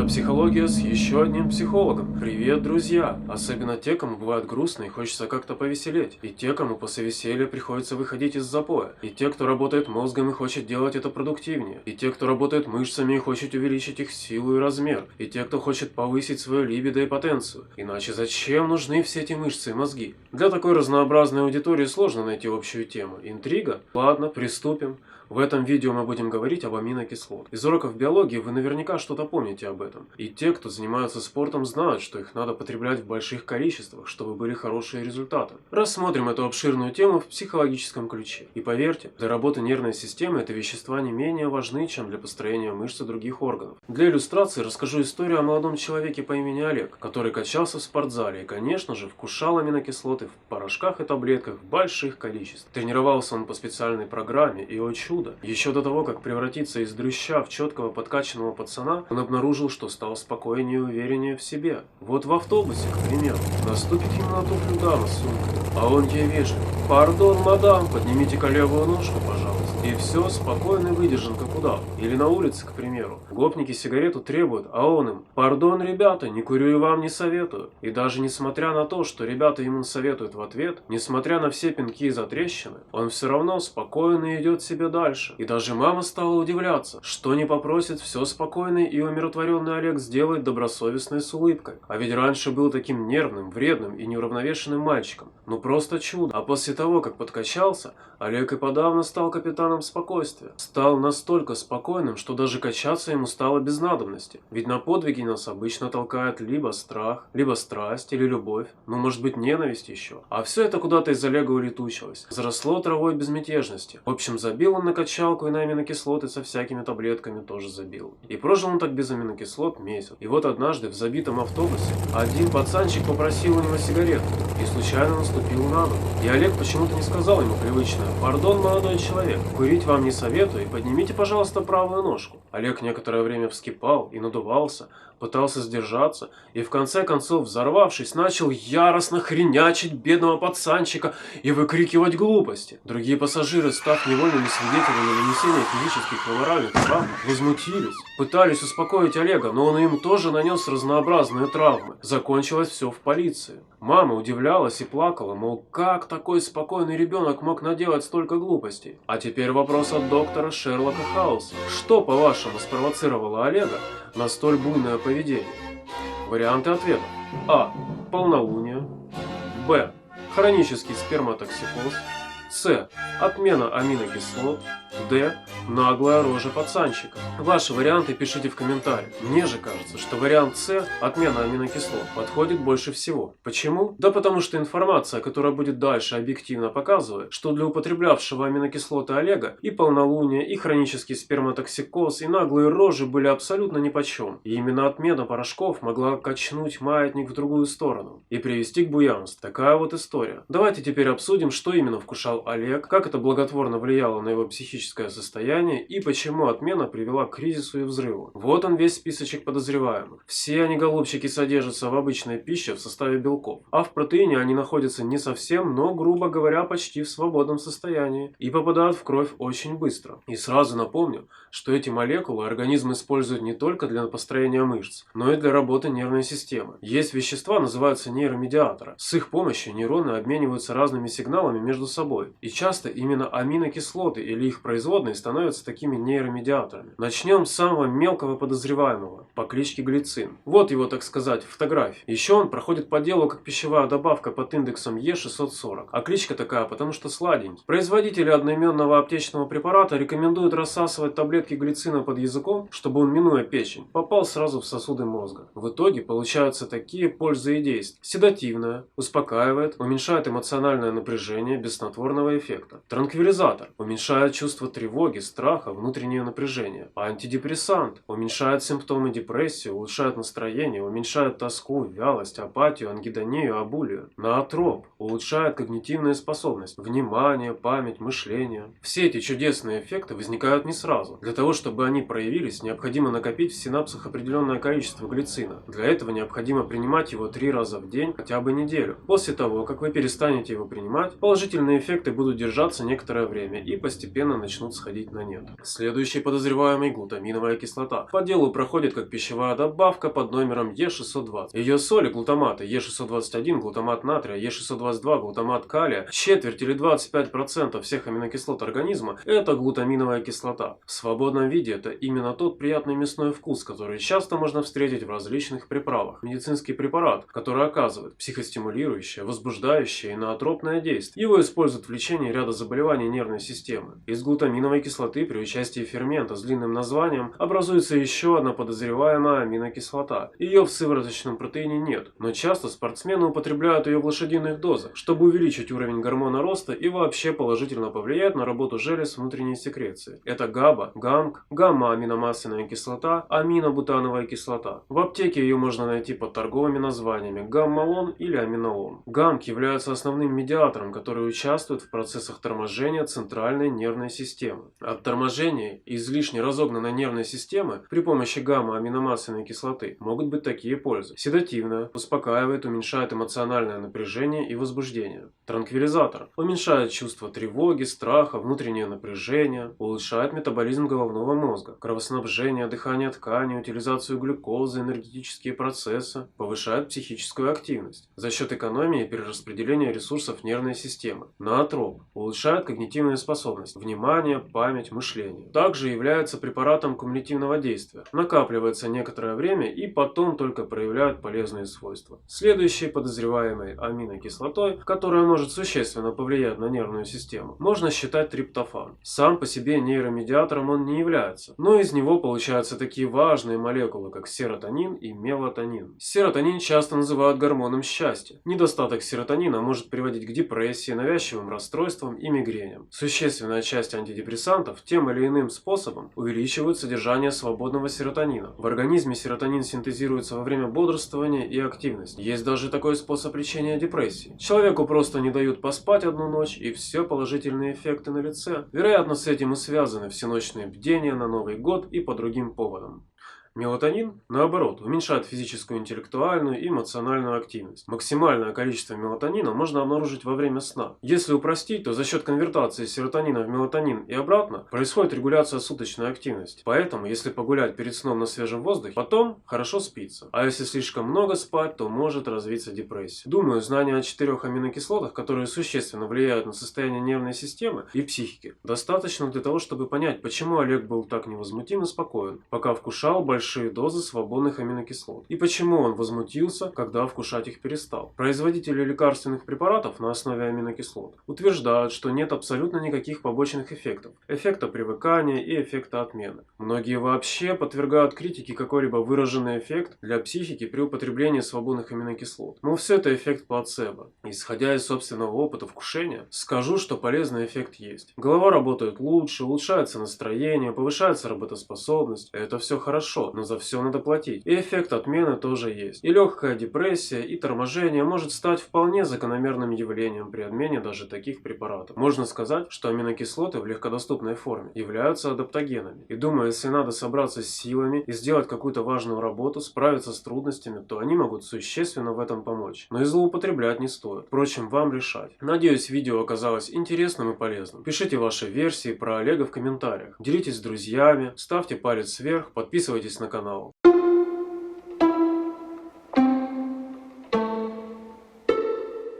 Это «Психология» с еще одним психологом. Привет, друзья! Особенно те, кому бывает грустно и хочется как-то повеселеть. И те, кому после веселья приходится выходить из запоя. И те, кто работает мозгом и хочет делать это продуктивнее. И те, кто работает мышцами и хочет увеличить их силу и размер. И те, кто хочет повысить свою либидо и потенцию. Иначе зачем нужны все эти мышцы и мозги? Для такой разнообразной аудитории сложно найти общую тему. Интрига? Ладно, приступим. В этом видео мы будем говорить об аминокислотах. Из уроков биологии вы наверняка что-то помните об этом. И те, кто занимаются спортом, знают, что их надо потреблять в больших количествах, чтобы были хорошие результаты. Рассмотрим эту обширную тему в психологическом ключе. И поверьте, для работы нервной системы эти вещества не менее важны, чем для построения мышц и других органов. Для иллюстрации расскажу историю о молодом человеке по имени Олег, который качался в спортзале и, конечно же, вкушал аминокислоты в порошках и таблетках в больших количествах. Тренировался он по специальной программе, и, о чудо, еще до того, как превратиться из дрыща в четкого подкачанного пацана, он обнаружил, что стал спокойнее и увереннее в себе. Вот в автобусе, к примеру, наступит ему на туфлю дама с сумкой, а он ей вежливо: «Пардон, мадам, поднимите-ка левую ножку, пожалуйста». И все, спокойно и выдержан, как удав. Или на улице, к примеру, гопники сигарету требуют, а он им: «Пардон, ребята, не курю и вам не советую». И даже несмотря на то, что ребята ему советуют в ответ, несмотря на все пинки и затрещины, он все равно спокойно идет себе дальше. И даже мама стала удивляться, что не попросит все спокойный и умиротворенный Олег сделать добросовестно и с улыбкой. А ведь раньше был таким нервным, вредным и неуравновешенным мальчиком. Ну просто чудо. А после того, как подкачался, Олег и подавно стал капитаном спокойствия. Стал настолько спокойным, что даже качаться ему стало без надобности. Ведь на подвиги нас обычно толкает либо страх, либо страсть или любовь, ну может быть ненависть еще. А все это куда-то из Олега улетучилось. Заросло травой безмятежности. В общем, забил он на качалку и на аминокислоты со всякими таблетками тоже забил. И прожил он так без аминокислот месяц. И вот однажды в забитом автобусе один пацанчик попросил у него сигарету и случайно наступил на ногу. И Олег почему-то не сказал ему привычное: «Пардон, молодой человек, курить вам не советую, поднимите, пожалуйста, правую ножку». Олег некоторое время вскипал и надувался, пытался сдержаться и в конце концов, взорвавшись, начал яростно хренячить бедного пацанчика и выкрикивать глупости. Другие пассажиры, став невольными свидетелями нанесения физических и моральных травм, возмутились, пытались успокоить Олега, но он им тоже нанес разнообразные травмы. Закончилось все в полиции. Мама удивлялась и плакала, мол, как такой спокойный ребенок мог наделать столько глупостей? А теперь вопрос от доктора Шерлока Хауса. Что, по-вашему, спровоцировало Олега на столь буйное поведение? Варианты ответов. А. Полнолуние. Б. Хронический сперматоксикоз. С. Отмена аминокислот. Д. Наглая рожа пацанчика. Ваши варианты пишите в комментариях. Мне же кажется, что вариант С, отмена аминокислот, подходит больше всего. Почему? Да потому что информация, которая будет дальше, объективно показывает, что для употреблявшего аминокислоты Олега и полнолуние, и хронический сперматоксикоз, и наглые рожи были абсолютно нипочем. И именно отмена порошков могла качнуть маятник в другую сторону и привести к буянству. Такая вот история. Давайте теперь обсудим, что именно вкушал Олег, как это благотворно влияло на его психическое состояние и почему отмена привела к кризису и взрыву. Вот он весь списочек подозреваемых. Все они, голубчики, содержатся в обычной пище в составе белков, а в протеине они находятся не совсем, но, грубо говоря, почти в свободном состоянии и попадают в кровь очень быстро. И сразу напомню, что эти молекулы организм использует не только для построения мышц, но и для работы нервной системы. Есть вещества, называются нейромедиаторы. С их помощью нейроны обмениваются разными сигналами между собой. И часто именно аминокислоты или их производные становятся такими нейромедиаторами. Начнем с самого мелкого подозреваемого, по кличке Глицин. Вот его, так сказать, фотография. Еще он проходит по делу как пищевая добавка под индексом Е640. А кличка такая, потому что сладенький. Производители одноименного аптечного препарата рекомендуют рассасывать таблетки глицина под языком, чтобы он, минуя печень, попал сразу в сосуды мозга. В итоге получаются такие пользы и действия. Седативное, успокаивает, уменьшает эмоциональное напряжение без снотворного эффекта. Транквилизатор, уменьшает чувство тревоги, страха, внутреннее напряжение. Антидепрессант уменьшает симптомы депрессии, улучшает настроение, уменьшает тоску, вялость, апатию, ангидонию, абулию. Ноотроп улучшает когнитивные способности, внимание, память, мышление. Все эти чудесные эффекты возникают не сразу. Для того, чтобы они проявились, необходимо накопить в синапсах определенное количество глицина. Для этого необходимо принимать его 3 раза в день, хотя бы неделю. После того, как вы перестанете его принимать, положительные эффекты будут держаться некоторое время и постепенно начнут сходить на нет. Следующий подозреваемый – глутаминовая кислота. По делу проходит как пищевая добавка под номером Е620. Ее соли глутаматы Е621, глутамат натрия, Е622, глутамат калия, четверть или 25% всех аминокислот организма – это глутаминовая кислота. В свободном виде это именно тот приятный мясной вкус, который часто можно встретить в различных приправах. Медицинский препарат, который оказывает психостимулирующее, возбуждающее и ноотропное действие. Его используют в лечении ряда заболеваний нервной системы. Из глутаминовой кислоты при участии фермента с длинным названием образуется еще одна подозреваемая аминокислота. Ее в сывороточном протеине нет, но часто спортсмены употребляют ее в лошадиных дозах, чтобы увеличить уровень гормона роста и вообще положительно повлиять на работу желез внутренней секреции. Это ГАБА, ГАМК, гамма-аминомасляная кислота, аминобутановая кислота. В аптеке ее можно найти под торговыми названиями гаммалон или аминолон. ГАМК является основным медиатором, который участвует в процессах торможения центральной нервной системы. От торможения и излишне разогнанной нервной системы при помощи гамма-аминомасляной кислоты могут быть такие пользы. Седативная, успокаивает, уменьшает эмоциональное напряжение и возбуждение. Транквилизатор, уменьшает чувство тревоги, страха, внутреннее напряжение, улучшает метаболизм головного мозга, кровоснабжение, дыхание тканей, утилизацию глюкозы, энергетические процессы, повышает психическую активность за счет экономии и перераспределения ресурсов нервной системы. Ноотроп, улучшает когнитивные способности, внимание, память, мышление. Также является препаратом кумулятивного действия, накапливается некоторое время и потом только проявляет полезные свойства. Следующей подозреваемой аминокислотой, которая может существенно повлиять на нервную систему, можно считать триптофан. Сам по себе нейромедиатором он не является, но из него получаются такие важные молекулы, как серотонин и мелатонин. Серотонин часто называют гормоном счастья. Недостаток серотонина может приводить к депрессии, навязчивым расстройствам и мигреням. Существенная часть антидепрессантов тем или иным способом увеличивают содержание свободного серотонина. В организме серотонин синтезируется во время бодрствования и активности. Есть даже такой способ лечения депрессии. Человеку просто не дают поспать одну ночь, и все положительные эффекты на лице. Вероятно, с этим и связаны всеночные бдения на Новый год и по другим поводам. Мелатонин, наоборот, уменьшает физическую, интеллектуальную и эмоциональную активность. Максимальное количество мелатонина можно обнаружить во время сна. Если упростить, то за счет конвертации серотонина в мелатонин и обратно происходит регуляция суточной активности. Поэтому, если погулять перед сном на свежем воздухе, потом хорошо спится. А если слишком много спать, то может развиться депрессия. Думаю, знание о 4 аминокислотах, которые существенно влияют на состояние нервной системы и психики, достаточно для того, чтобы понять, почему Олег был так невозмутим и спокоен, пока вкушал большие дозы свободных аминокислот. И почему он возмутился, когда вкушать их перестал. Производители лекарственных препаратов на основе аминокислот утверждают, что нет абсолютно никаких побочных эффектов. Эффекта привыкания и эффекта отмены. Многие вообще подвергают критике какой-либо выраженный эффект для психики при употреблении свободных аминокислот. Мол, все это эффект плацебо. Исходя из собственного опыта вкушения, скажу, что полезный эффект есть. Голова работает лучше, улучшается настроение, повышается работоспособность. Это все хорошо, но за все надо платить. И эффект отмены тоже есть. И легкая депрессия, и торможение может стать вполне закономерным явлением при отмене даже таких препаратов. Можно сказать, что аминокислоты в легкодоступной форме являются адаптогенами. И думаю, если надо собраться с силами и сделать какую-то важную работу, справиться с трудностями, то они могут существенно в этом помочь. Но и злоупотреблять не стоит. Впрочем, вам решать. Надеюсь, видео оказалось интересным и полезным. Пишите ваши версии про Олега в комментариях. Делитесь с друзьями, ставьте палец вверх, подписывайтесь на канал.